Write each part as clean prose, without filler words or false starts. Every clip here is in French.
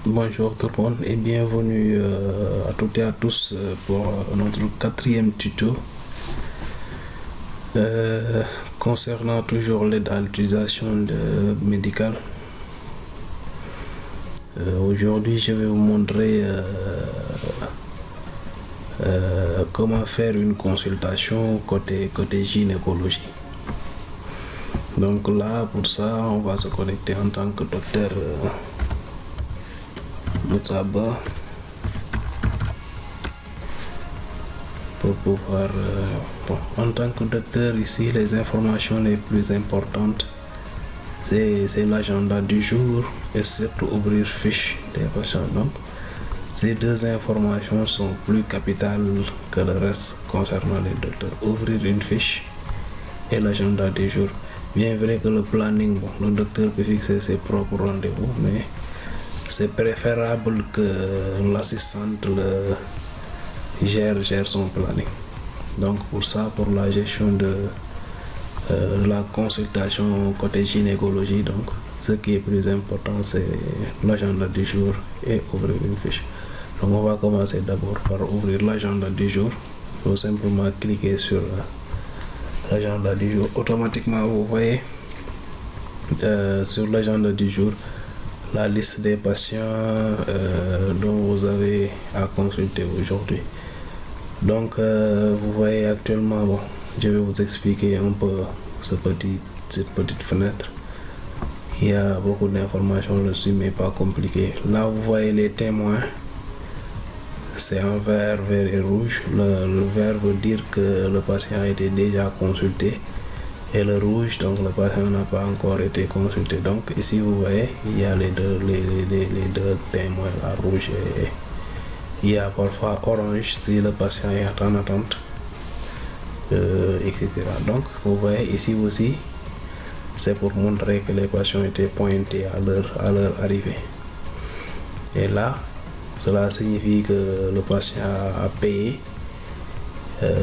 Bonjour tout le monde et bienvenue à toutes et à tous pour notre quatrième tuto concernant toujours l'aide à l'utilisation médicale. Aujourd'hui, je vais vous montrer comment faire une consultation côté gynécologie. Donc là, pour ça, on va se connecter en tant que docteur Moutsaba pour pouvoir en tant que docteur ici, les informations les plus importantes c'est l'agenda du jour et surtout ouvrir fiche des patients. Donc ces deux informations sont plus capitales que le reste concernant les docteurs: ouvrir une fiche et l'agenda du jour. Bien vrai que le planning, le docteur peut fixer ses propres rendez-vous, mais c'est préférable que l'assistante gère son planning. Donc pour ça, pour la gestion de la consultation côté gynécologie, donc ce qui est plus important, c'est l'agenda du jour et ouvrir une fiche. Donc on va commencer d'abord par ouvrir l'agenda du jour. Il faut simplement cliquer sur l'agenda du jour. Automatiquement, vous voyez sur l'agenda du jour la liste des patients dont vous avez à consulter aujourd'hui. Donc vous voyez actuellement, je vais vous expliquer un peu cette petite fenêtre. Il y a beaucoup d'informations dessus, mais pas compliqué. Là vous voyez les témoins, c'est en vert et rouge. Le vert veut dire que le patient a été déjà consulté, et le rouge, donc le patient n'a pas encore été consulté. Donc ici vous voyez, il y a les deux témoins, la rouge, et il y a parfois orange si le patient est en attente, etc. Donc vous voyez ici aussi, c'est pour montrer que les patients étaient pointés à leur arrivée. Et là, cela signifie que le patient a payé.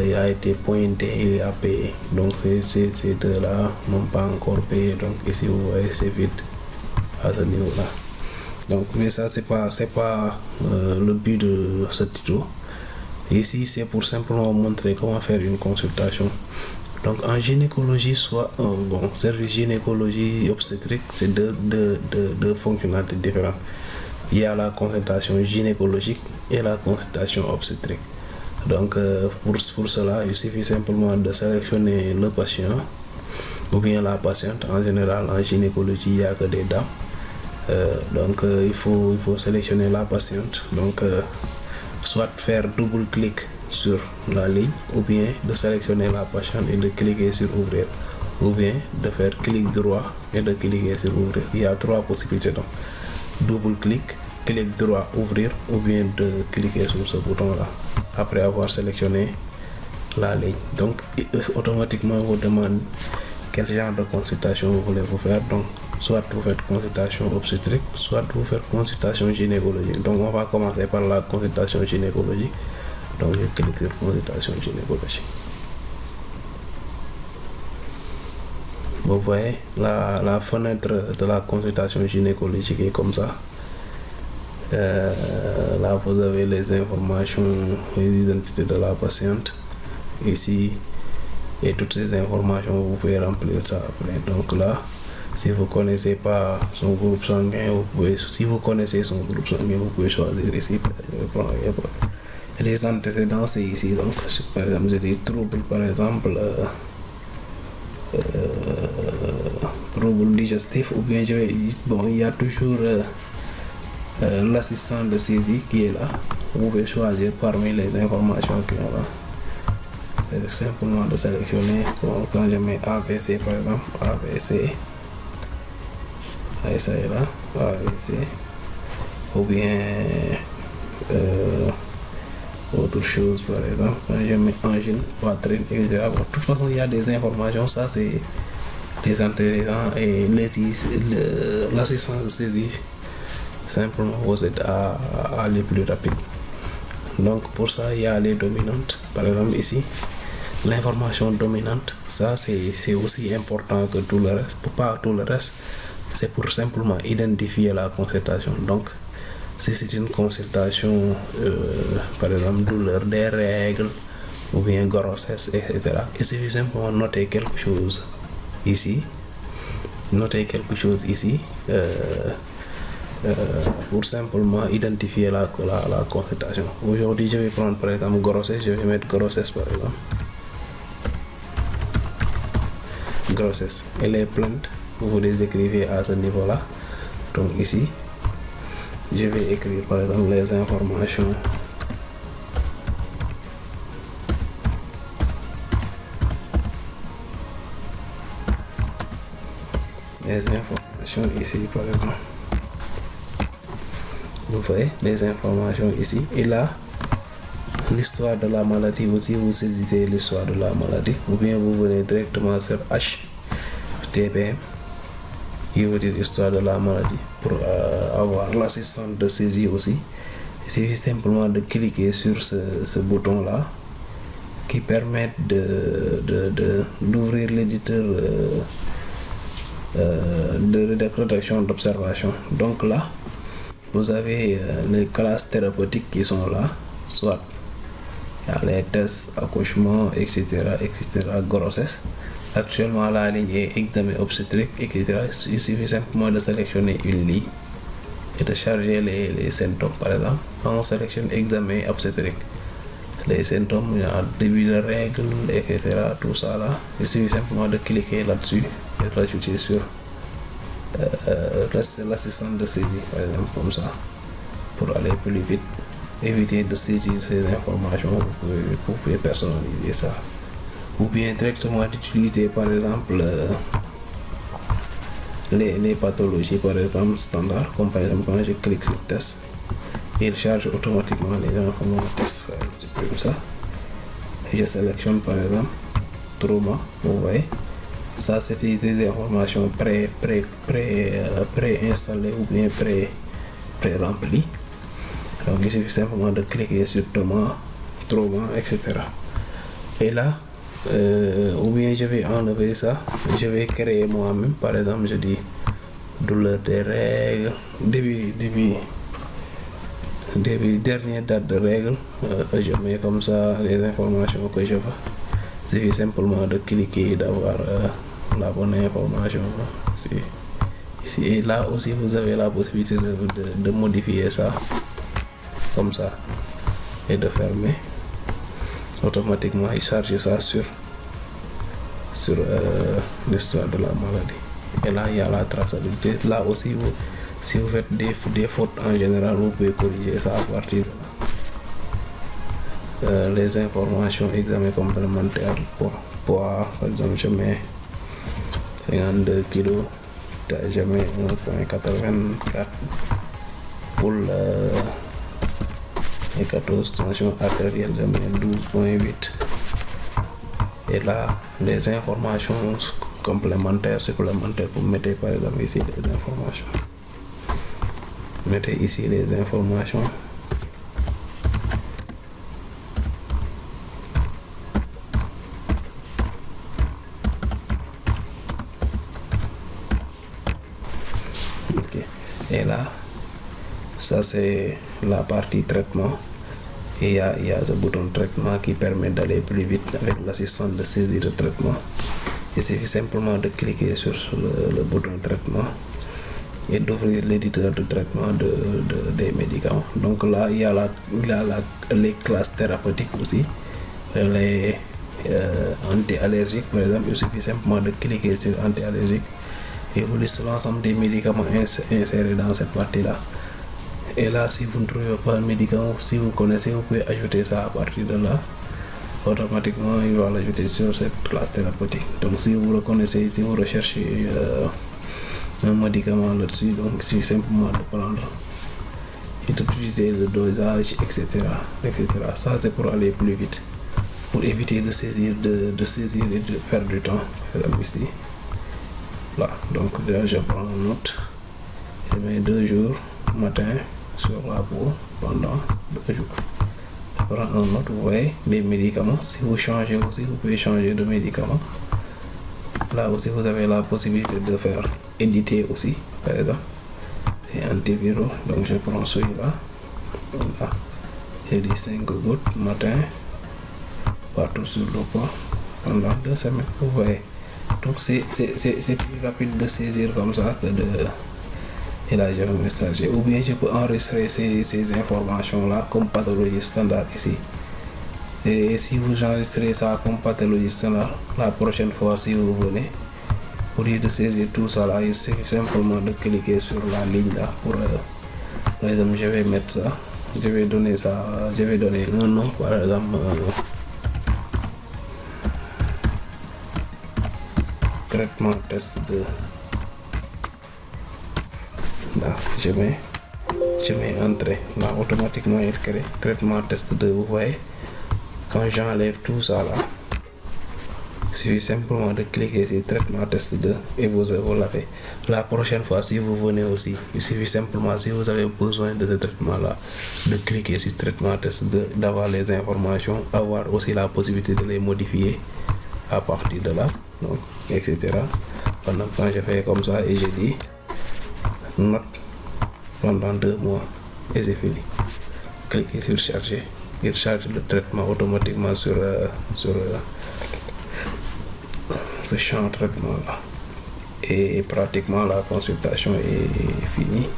Il a été pointé et il a payé. Donc ces deux-là n'ont pas encore payé. Donc ici vous voyez, c'est vide à ce niveau-là. Donc mais ça c'est pas le but de ce tuto. Ici c'est pour simplement montrer comment faire une consultation. Donc en gynécologie, service gynécologie obstétrique, c'est deux fonctionnalités différentes. Il y a la consultation gynécologique et la consultation obstétrique. Donc pour cela, il suffit simplement de sélectionner le patient ou bien la patiente. En général, en gynécologie, il n'y a que des dames. Donc il faut sélectionner la patiente. Donc soit faire double clic sur la ligne, ou bien de sélectionner la patiente et de cliquer sur ouvrir, ou bien de faire clic droit et de cliquer sur ouvrir. Il y a trois possibilités. Donc double clic droit, ouvrir, ou bien de cliquer sur ce bouton là après avoir sélectionné la ligne. Donc automatiquement vous demande quel genre de consultation vous voulez vous faire. Donc soit vous faites consultation obstétrique, soit vous faites consultation gynécologique. Donc on va commencer par la consultation gynécologique. Donc je clique sur consultation gynécologique. Vous voyez la fenêtre de la consultation gynécologique est comme ça. Là vous avez les informations, les identités de la patiente ici, et toutes ces informations vous pouvez remplir ça après. Donc là, si vous connaissez pas son groupe sanguin, si vous connaissez son groupe sanguin, vous pouvez choisir ici. Les antécédents, c'est ici. Donc par exemple, j'ai des troubles, par exemple troubles digestifs, ou bien il y a toujours l'assistant de saisie qui est là. Vous pouvez choisir parmi les informations qui sont là. C'est simplement de sélectionner. Quand je mets AVC par exemple, AVC, ça est là, AVC, ou bien autre chose par exemple, quand je mets angine, poitrine, etc. De toute façon, il y a des informations. Ça c'est les antécédents et l'assistance de saisie. Simplement vous aide à aller plus rapide. Donc pour ça, il y a les dominantes. Par exemple ici, l'information dominante, ça c'est aussi important que tout le reste. Pas tout le reste, c'est pour simplement identifier la consultation. Donc Si c'est une consultation, par exemple douleur des règles ou bien grossesse, etc., il suffit simplement noter quelque chose ici. Notez quelque chose ici pour simplement identifier la consultation. Aujourd'hui, je vais prendre par exemple grossesse, je vais mettre grossesse par exemple. Grossesse et les plaintes, vous les écrivez à ce niveau-là. Donc ici, je vais écrire par exemple les informations. Les informations ici par exemple. Vous voyez les informations ici. Et là, l'histoire de la maladie aussi, vous saisissez l'histoire de la maladie. Ou bien vous venez directement sur HTTP, qui veut dire histoire de la maladie, pour avoir l'assistante de saisie aussi. Il suffit simplement de cliquer sur ce bouton-là qui permet d'ouvrir l'éditeur de rédaction d'observation. Donc là, vous avez les classes thérapeutiques qui sont là, soit il y a les tests, accouchement, etc., grossesse. Actuellement, la ligne est examen obstétrique, etc. Il suffit simplement de sélectionner une ligne et de charger les symptômes. Par exemple, quand on sélectionne examen obstétrique, les symptômes, il y a début de règles, etc., tout ça là, il suffit simplement de cliquer là-dessus et de rajouter sur l'assistante de saisie, par exemple, comme ça, pour aller plus vite, éviter de saisir ces informations. Vous pouvez personnaliser ça, ou bien directement d'utiliser par exemple les pathologies par exemple standard, comme par exemple quand je clique sur test, il charge automatiquement les informations test. Je supprime ça, je sélectionne par exemple trauma. Vous voyez, ça c'était des informations pré-installées ou bien pré-remplies. Donc il suffit simplement de cliquer sur trauma, etc. Et là, ou bien je vais enlever ça, je vais créer moi-même. Par exemple, je dis douleur des règles, dernière date de règle, je mets comme ça les informations que je veux. Il suffit simplement de cliquer et d'avoir la bonne information ici. Et là aussi, vous avez la possibilité de modifier ça comme ça et de fermer. Automatiquement il charge ça sur l'histoire de la maladie. Et là, il y a la traçabilité. Là aussi, si vous faites des fautes en général, vous pouvez corriger ça à partir de là. Les informations, examen complémentaire, poids, par exemple, je mets 52 kg, je mets 1,84 pour et 14, tension artérielle, je mets 12,8. Et là, les informations complémentaires, supplémentaires, vous mettez par exemple ici les informations. Mettez ici les informations. Ok. Et là, ça c'est la partie traitement. Et il y a ce bouton traitement qui permet d'aller plus vite avec l'assistante de saisie de traitement. Il suffit simplement de cliquer sur le bouton traitement et d'ouvrir l'éditeur de traitement des médicaments. Donc là, il y a les classes thérapeutiques aussi, les anti-allergiques par exemple. Il suffit simplement de cliquer sur anti-allergique et vous listez l'ensemble des médicaments insérés dans cette partie-là. Et là, si vous ne trouvez pas le médicament, si vous connaissez, vous pouvez ajouter ça à partir de là. Automatiquement, il va l'ajouter sur cette classe thérapeutique. Donc, si vous le connaissez, si vous recherchez un médicament là-dessus, donc il suffit simplement de prendre et d'utiliser le dosage, etc. Ça, c'est pour aller plus vite, pour éviter de saisir et de perdre du temps. Ici, là. Donc, là, je prends une note. Je mets 2 jours matin sur la peau pendant 2 jours. Je prends un autre, vous voyez, les médicaments. Si vous changez aussi, vous pouvez changer de médicament. Là aussi, vous avez la possibilité de faire éditer aussi, par exemple. Et antivirus, donc je prends celui-là. Voilà. J'ai dit 5 gouttes matin, partout sur le corps, pendant 2 semaines, vous voyez. Donc c'est plus rapide de saisir comme ça que de élargir le messager. Ou bien je peux enregistrer ces informations-là comme pathologie standard ici. Et si vous enregistrez ça comme pathologie standard, la prochaine fois si vous venez, au lieu de saisir tout ça là, il suffit simplement de cliquer sur la ligne là pour par exemple je vais mettre ça, je vais donner un nom par exemple traitement test 2. Là je mets entrée, là automatiquement il crée traitement test 2. Vous voyez, quand j'enlève tout ça là, il suffit simplement de cliquer sur traitement test 2 et vous l'avez. La prochaine fois si vous venez aussi, il suffit simplement, si vous avez besoin de ce traitement là, de cliquer sur traitement test 2, d'avoir les informations, avoir aussi la possibilité de les modifier à partir de là, donc etc. Pendant quand je fais comme ça et j'ai dit note pendant 2 mois et c'est fini. Cliquez sur charger, il charge le traitement automatiquement sur ce champ de traitement là, et pratiquement la consultation est finie.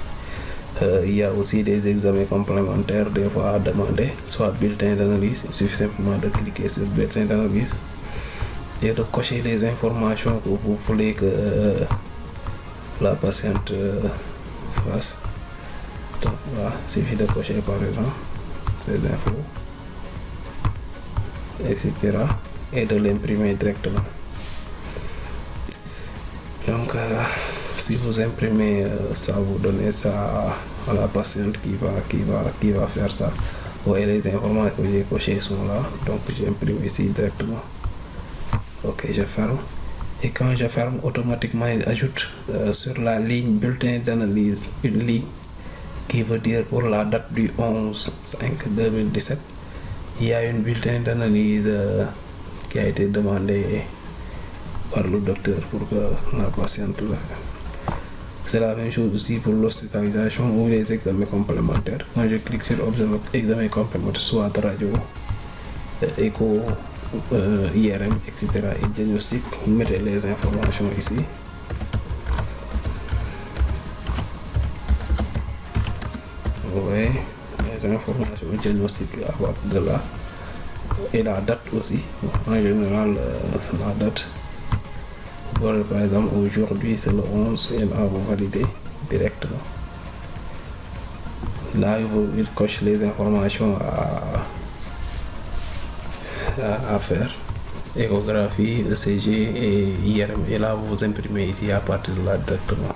Il y a aussi des examens complémentaires des fois à demander, soit bulletin d'analyse. Il suffit simplement de cliquer sur bulletin d'analyse et de cocher les informations que vous voulez que la patiente fasse. Donc voilà, il suffit de cocher par exemple ces infos, etc. et de l'imprimer directement. Donc si vous imprimez ça, vous donnez ça à la patiente qui va faire ça. Vous voyez, les informations que j'ai cochées sont là, donc j'imprime ici directement. Ok, je ferme. Et quand je ferme, automatiquement il ajoute sur la ligne bulletin d'analyse une ligne qui veut dire pour la date du 11/5/2017, il y a une bulletin d'analyse qui a été demandé par le docteur pour que la patiente le fasse. C'est la même chose aussi pour l'hospitalisation ou les examens complémentaires. Quand je clique sur examen complémentaire, soit radio, écho, IRM, etc. et diagnostic, vous mettez les informations ici. Vous voyez les informations diagnostiques à partir de là. Et la date aussi. En général, c'est la date. Par exemple, aujourd'hui c'est le 11 et là vous validez directement. Là il coche les informations à faire, échographie, ECG et IRM, et là vous imprimez ici à partir de là directement.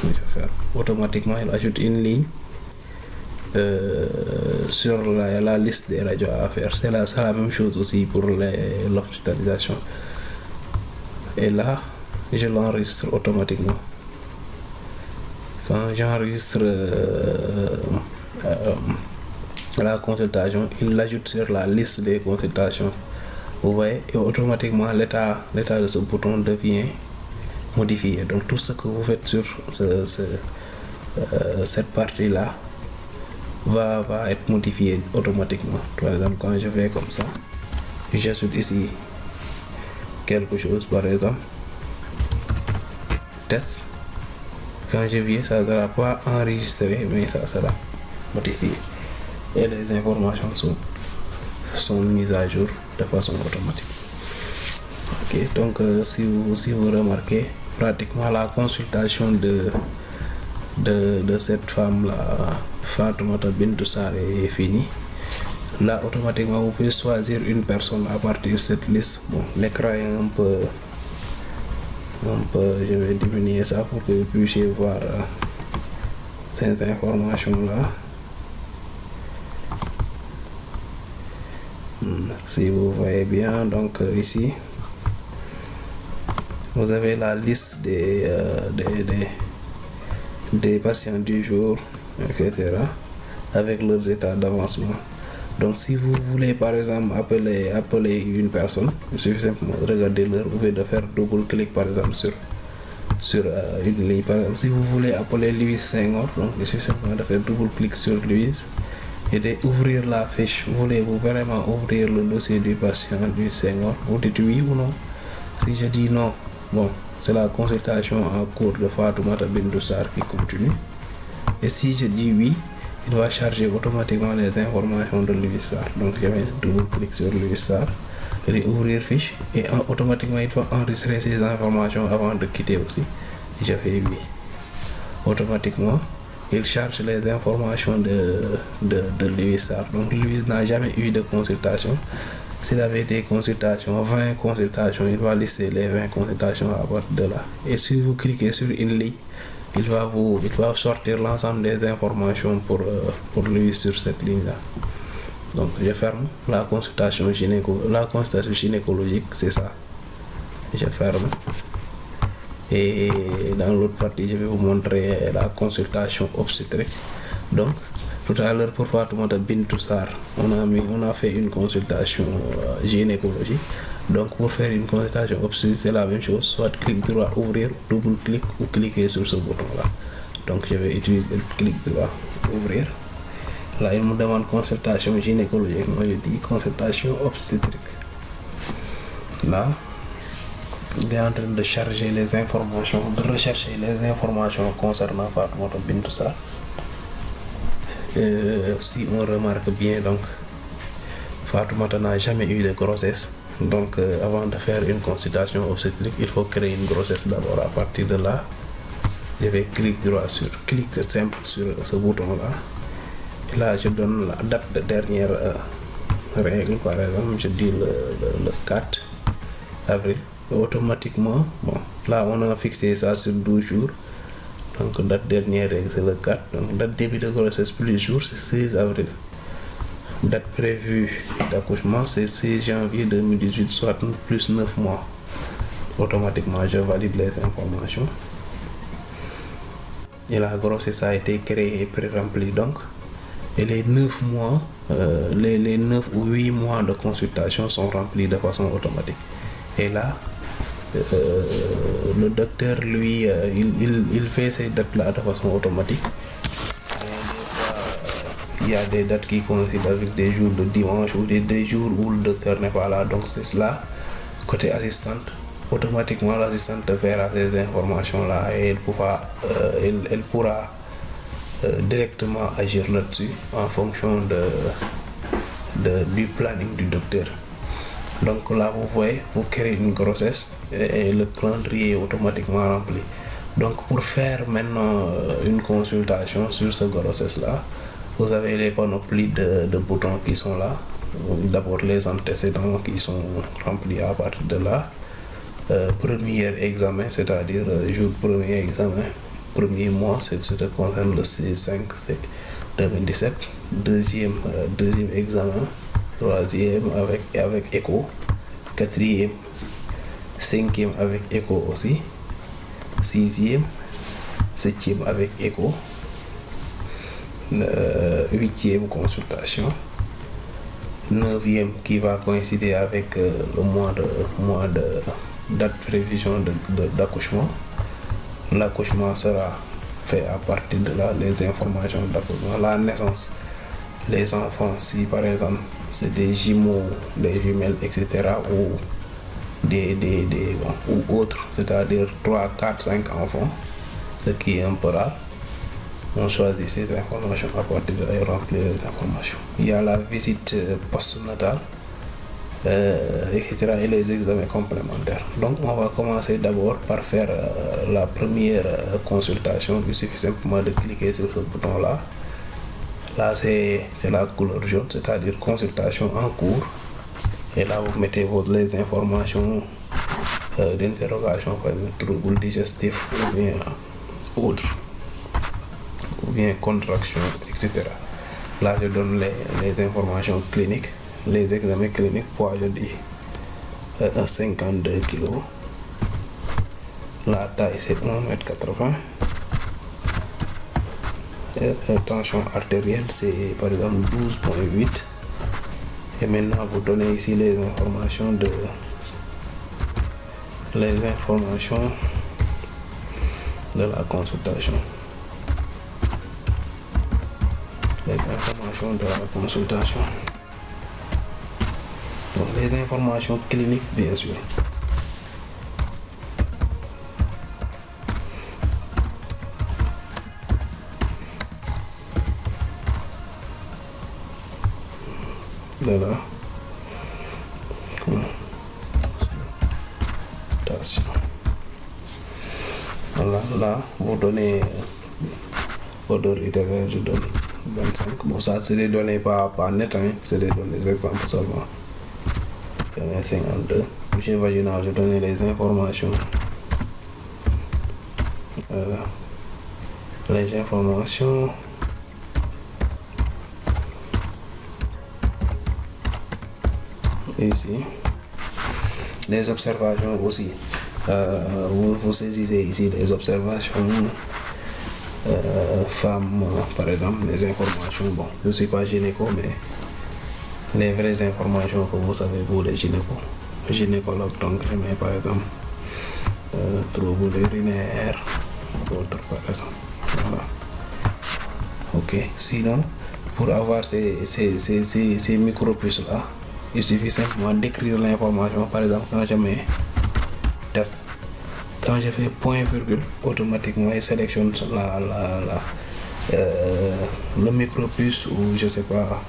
Je vais faire. Automatiquement il ajoute une ligne sur la liste des radios à faire. C'est la même chose aussi pour l'hospitalisation. Et là, je l'enregistre automatiquement. Quand j'enregistre la consultation, il l'ajoute sur la liste des consultations. Vous voyez, et automatiquement l'état de ce bouton devient modifié. Donc tout ce que vous faites sur cette partie-là va être modifié automatiquement. Par exemple, quand je fais comme ça, j'ajoute ici quelque chose, par exemple test. Quand je viens, ça ne sera pas enregistré, mais ça sera modifié et les informations sont mises à jour de façon automatique. Ok, donc si vous remarquez, pratiquement la consultation de cette femme là, Fatoumata Bintou Sarré, est finie. Là automatiquement vous pouvez choisir une personne à partir de cette liste. Bon, l'écran est un peu, je vais diminuer ça pour que vous puissiez voir ces informations là. Si vous voyez bien, donc ici vous avez la liste des patients du jour, etc. avec leurs états d'avancement. Donc si vous voulez par exemple appeler une personne, il suffit simplement de regarder l'heure, vous pouvez de faire double clic par exemple sur une ligne. Par exemple, si vous voulez appeler Louis Senghor, donc il suffit simplement de faire double clic sur Louis et d'ouvrir la fiche. Voulez-vous vraiment ouvrir le dossier du patient Louis Senghor? Vous dites oui ou non. Si je dis non, bon, c'est la consultation en cours de Fatoumata Bintou Sarr qui continue. Et si je dis oui, il va charger automatiquement les informations de Louis Sarr. Donc je vais double clic sur Louis Sarr, et ouvrir fiche, et automatiquement il va enregistrer ces informations avant de quitter aussi. Je fais oui. Automatiquement, il charge les informations de Louis Sarr. Donc Louis n'a jamais eu de consultation. S'il avait des consultations, 20 consultations, il va lister les 20 consultations à partir de là. Et si vous cliquez sur une ligne, il va sortir l'ensemble des informations pour lui sur cette ligne-là. Donc je ferme la consultation gynécologique, c'est ça. Je ferme. Et dans l'autre partie, je vais vous montrer la consultation obstétrique. Donc, tout à l'heure, pour Fatoumata Bintou Sarr, on a fait une consultation gynécologique. Donc, pour faire une consultation obstétrique, c'est la même chose. Soit clic droit, ouvrir, double clic ou cliquer sur ce bouton-là. Donc, je vais utiliser le clic droit, ouvrir. Là, il me demande consultation gynécologique. Moi, je dis consultation obstétrique. Là, il est en train de charger les informations, de rechercher les informations concernant Fatoumata Bintou Sarr. Si on remarque bien, donc Fatoumata n'a jamais eu de grossesse. Donc avant de faire une consultation obstétrique, il faut créer une grossesse d'abord. À partir de là, je vais clic simple sur ce bouton-là. Et là, je donne la date de dernière règle. Par exemple, je dis le 4 avril. Automatiquement, bon, là on a fixé ça sur 12 jours. Donc date dernière règle, c'est le 4. Donc date début de grossesse plus jour, c'est 16 avril. Date prévue d'accouchement, c'est 16 janvier 2018, soit plus 9 mois. Automatiquement, je valide les informations. Et la grossesse a été créée et pré-remplie. Donc, et les 9 mois, les 9 ou 8 mois de consultation sont remplis de façon automatique. Et là, le docteur, lui, il fait ces dates-là de façon automatique. Il y a des dates qui coïncident avec des jours de dimanche ou des jours où le docteur n'est pas là. Donc c'est cela, côté assistante, automatiquement l'assistante verra ces informations-là et elle pourra directement agir là-dessus en fonction du planning du docteur. Donc là, vous voyez, vous créez une grossesse et le calendrier est automatiquement rempli. Donc pour faire maintenant une consultation sur cette grossesse-là, vous avez les panoplies de boutons qui sont là. D'abord les antécédents qui sont remplis à partir de là. Premier examen, c'est-à-dire jour premier examen, premier mois, ça concerne le 6-5-2017. Deuxième examen, troisième avec écho, quatrième, cinquième avec écho aussi, sixième, septième avec écho, huitième consultation, neuvième qui va coïncider avec le mois de date prévision d'accouchement. L'accouchement sera fait à partir de là, les informations d'accouchement, la naissance, les enfants, si par exemple c'est des jumeaux, des jumelles, etc. ou ou autres, c'est-à-dire 3, 4, 5 enfants, ce qui est un peu rare. On choisit ces informations à partir de là et remplir les informations. Il y a la visite postnatale, etc. et les examens complémentaires. Donc on va commencer d'abord par faire la première consultation. Il suffit simplement de cliquer sur ce bouton là. Là c'est la couleur jaune, c'est-à-dire consultation en cours. Et là vous mettez les informations d'interrogation, par exemple trouble digestif ou bien autre, ou bien contraction, etc. Là je donne les informations cliniques, les examens cliniques. Poids je dis 52 kg. La taille c'est 1,80 m. Tension artérielle c'est par exemple 12,8. Et maintenant vous donnez ici les informations de la consultation. Les informations de la consultation. Donc, les informations cliniques, bien sûr. De la consultation. Voilà, là, vous donnez ordre littéraire, je donne 25. Bon, ça, c'est des données pas nettes, hein, c'est des données exemples seulement. J'en ai 52. Bouchée vaginale, je donne les informations. Voilà. Les informations. Ici. Les observations aussi. Vous saisissez ici les observations. Femmes, par exemple, les informations. Bon, je ne suis pas gynéco, mais les vraies informations que vous savez, vous les gynécologues, donc je mets par exemple troubles urinaires, d'autres par exemple. Voilà. Ok, sinon, pour avoir ces micropuces-là, il suffit simplement d'écrire l'information. Par exemple, quand je mets test, quand je fais point virgule, automatiquement il sélectionne le micropuce ou je sais pas,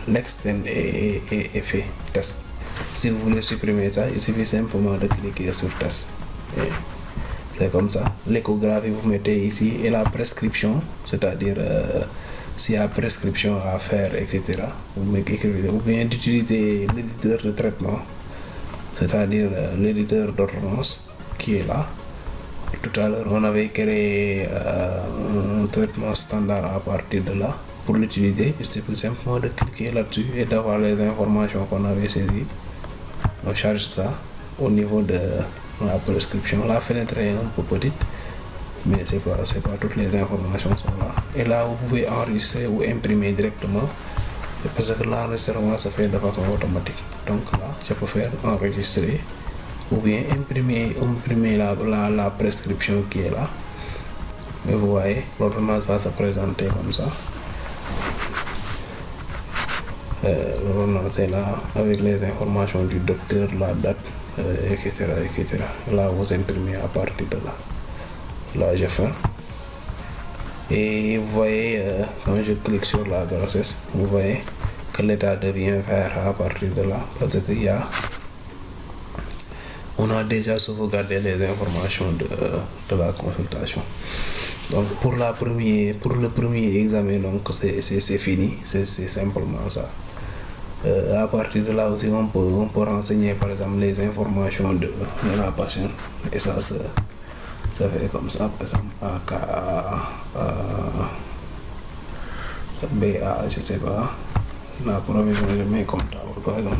l'extend est fait test. Si vous voulez supprimer ça, il suffit simplement de cliquer sur test. Et c'est comme ça. L'échographie, vous mettez ici, et la prescription, c'est-à-dire s'il y a prescription à faire, etc. Vous écrivez, ou bien d'utiliser l'éditeur de traitement, c'est-à-dire l'éditeur d'ordonnance qui est là. Tout à l'heure, on avait créé un traitement standard à partir de là. Pour l'utiliser, il suffit simplement de cliquer là-dessus et d'avoir les informations qu'on avait saisies. On charge ça au niveau de la prescription. La fenêtre est un peu petite, mais c'est pas toutes les informations sont là. Et là, vous pouvez enregistrer ou imprimer directement, parce que l'enregistrement se fait de façon automatique. Donc là, je peux faire enregistrer ou bien imprimer la prescription qui est là. Mais vous voyez, l'ordonnance va se présenter comme ça. L'ordonnance est là avec les informations du docteur, la date, etc., etc. Là, vous imprimez à partir de là. Là, j'ai fait. Et vous voyez, quand je clique sur la grossesse, vous voyez que l'état devient vert à partir de là. Parce qu'il on a déjà sauvegardé les informations de la consultation. Donc pour le premier examen, donc c'est fini, c'est simplement ça. À partir de là aussi, on peut renseigner par exemple les informations de la patiente, et ça fait comme ça, par exemple AK, BA, je sais pas, la provision je mets comptable par exemple.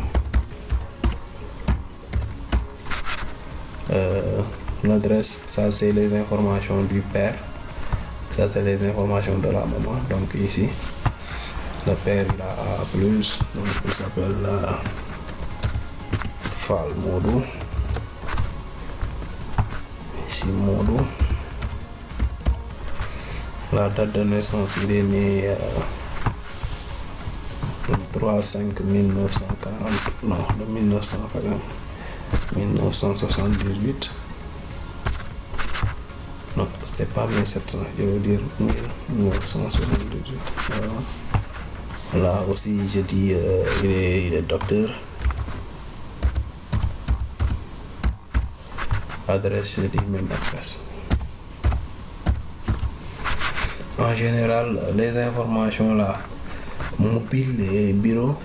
L'adresse, ça c'est les informations du père, ça c'est les informations de la maman. Donc ici, le père il a plus, donc il s'appelle Fall Modou. Ici Modou. La date de naissance, il est né le 3/5/1940, non, de 1978. Non, c'était pas 1700, je veux dire 1978. Là aussi, je dis, il est docteur. Adresse, je dis même adresse. En général, les informations là, mobile et bureau.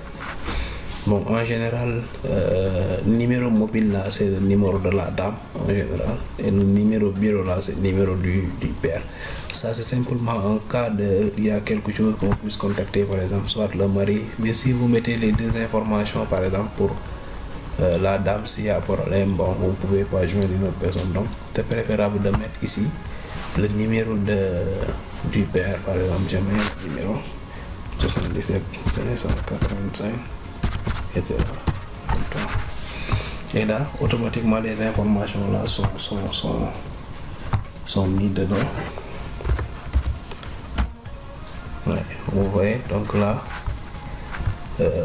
Bon, en général, numéro mobile là, c'est le numéro de la dame en général, et le numéro bureau là, c'est le numéro du père. Ça, c'est simplement en cas de il y a quelque chose qu'on puisse contacter, par exemple, soit le mari. Mais si vous mettez les deux informations, par exemple, pour la dame, s'il y a problème, bon, vous ne pouvez pas joindre une autre personne. Donc, c'est préférable de mettre ici le numéro du père, par exemple. Je mets le numéro 77 585. Etc. Et là, automatiquement, les informations là sont sont mis dedans. Ouais, vous voyez, donc là,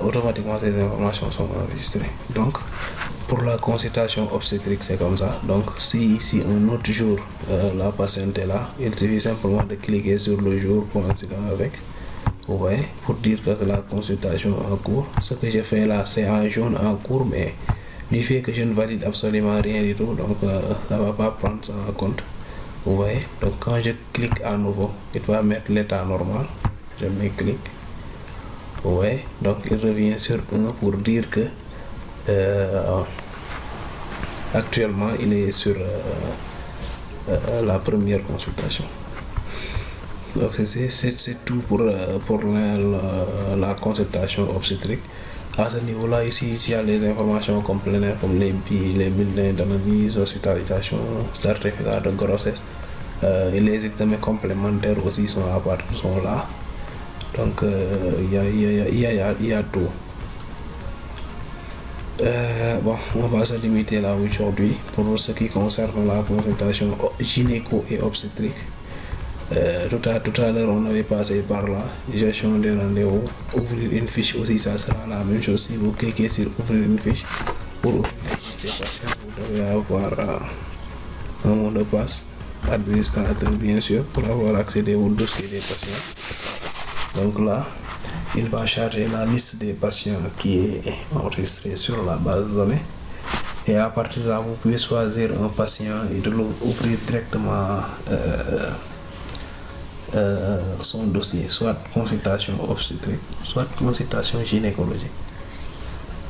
automatiquement ces informations sont enregistrées. Donc, pour la consultation obstétrique, c'est comme ça. Donc, si ici un autre jour, la patiente est là, il suffit simplement de cliquer sur le jour coïncident avec. Vous voyez, pour dire que c'est la consultation en cours. Ce que j'ai fait là, c'est en jaune en cours, mais du fait que je ne valide absolument rien du tout, donc ça va pas prendre ça en compte. Vous voyez, donc quand je clique à nouveau, il va mettre l'état normal. Je mets clic. Vous voyez, donc il revient sur 1 pour dire que actuellement il est sur la première consultation. Donc c'est tout pour la consultation obstétrique. À ce niveau-là, ici il y a les informations complémentaires comme les bulletins d'analyse, hospitalisation, certificat de grossesse, et les examens complémentaires aussi sont là. Donc il y a tout. Bon, on va se limiter là aujourd'hui pour ce qui concerne la consultation gynéco et obstétrique. Tout à l'heure on avait passé par là, gestion des rendez-vous, ouvrir une fiche aussi, ça sera la même chose. Si vous cliquez sur ouvrir une fiche, pour ouvrir une fiche des patients, vous devez avoir un mot de passe administrateur bien sûr pour avoir accès au dossier des patients. Donc là, il va charger la liste des patients qui est enregistrée sur la base de données. Et à partir de là, vous pouvez choisir un patient et de l'ouvrir directement son dossier, soit consultation obstétrique, soit consultation gynécologique.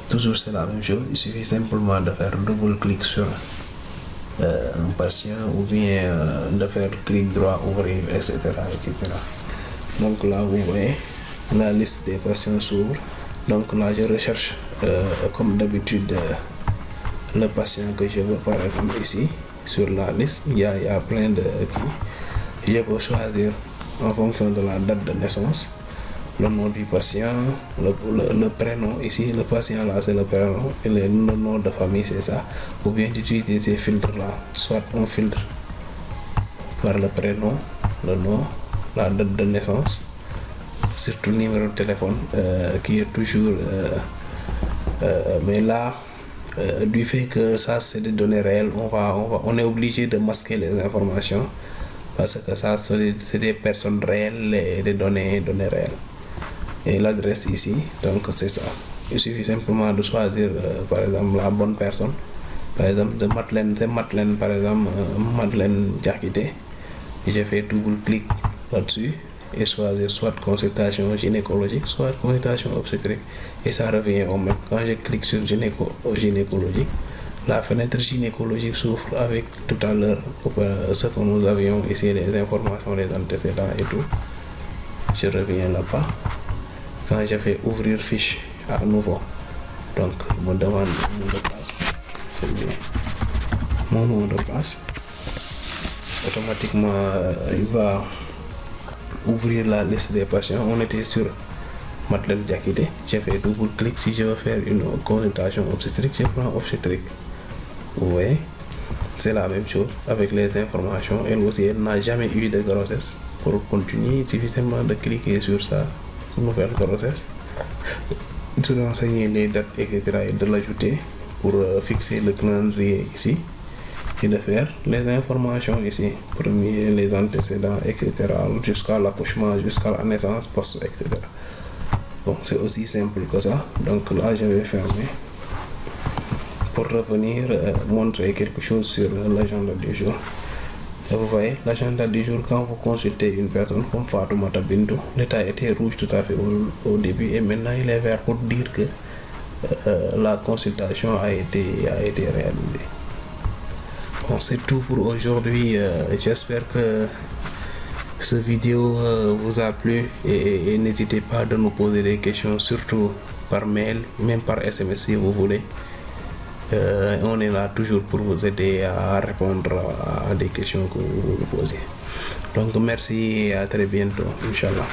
Toujours c'est la même chose, il suffit simplement de faire double-clic sur un patient ou bien de faire clic droit, ouvrir, etc. Donc là, vous voyez, la liste des patients s'ouvre. Donc là, je recherche comme d'habitude le patient que je veux, par exemple ici, sur la liste, il y a plein de qui. Je peux choisir en fonction de la date de naissance, le nom du patient, le prénom, ici le patient là c'est le prénom, et le nom de famille c'est ça, ou bien d'utiliser ces filtres là, soit on filtre par le prénom, le nom, la date de naissance, surtout numéro de téléphone qui est toujours mais là du fait que ça c'est des données réelles, on est obligé de masquer les informations parce que ça c'est des personnes réelles et des données réelles. Et l'adresse ici, donc c'est ça. Il suffit simplement de choisir par exemple la bonne personne, par exemple de Madeleine par exemple, Madeleine Diakité. J'ai fait double clic là-dessus et choisir soit consultation gynécologique, soit consultation obstétrique, et ça revient au même. Quand je clique sur gynécologique, la fenêtre gynécologique s'ouvre avec tout à l'heure ce que nous avions ici, les informations, les antécédents et tout. Je reviens là-bas. Quand je fais ouvrir fiche à nouveau, donc il me demande mon mot de passe. C'est bien. Mon mot de passe. Automatiquement, il va ouvrir la liste des patients. On était sur Madeleine Diakité. J'ai fait double clic. Si je veux faire une consultation obstétrique, je prends obstétrique. Vous voyez, c'est la même chose avec les informations. Elle aussi, elle n'a jamais eu de grossesse. Pour continuer, il suffit simplement de cliquer sur ça, nouvelle grossesse, de renseigner les dates, etc. et de l'ajouter pour fixer le calendrier ici et de faire les informations ici, premier, les antécédents, etc. jusqu'à l'accouchement, jusqu'à la naissance, post, etc. Bon, c'est aussi simple que ça. Donc là, je vais fermer pour revenir montrer quelque chose sur l'agenda du jour. Et vous voyez, l'agenda du jour, quand vous consultez une personne comme Fatoumata Bintou, l'état était rouge tout à fait au début et maintenant il est vert pour dire que la consultation a été réalisée. Bon, c'est tout pour aujourd'hui. J'espère que cette vidéo vous a plu et n'hésitez pas de nous poser des questions, surtout par mail, même par SMS si vous voulez. On est là toujours pour vous aider à répondre à des questions que vous nous posez. Donc merci et à très bientôt, Inch'Allah.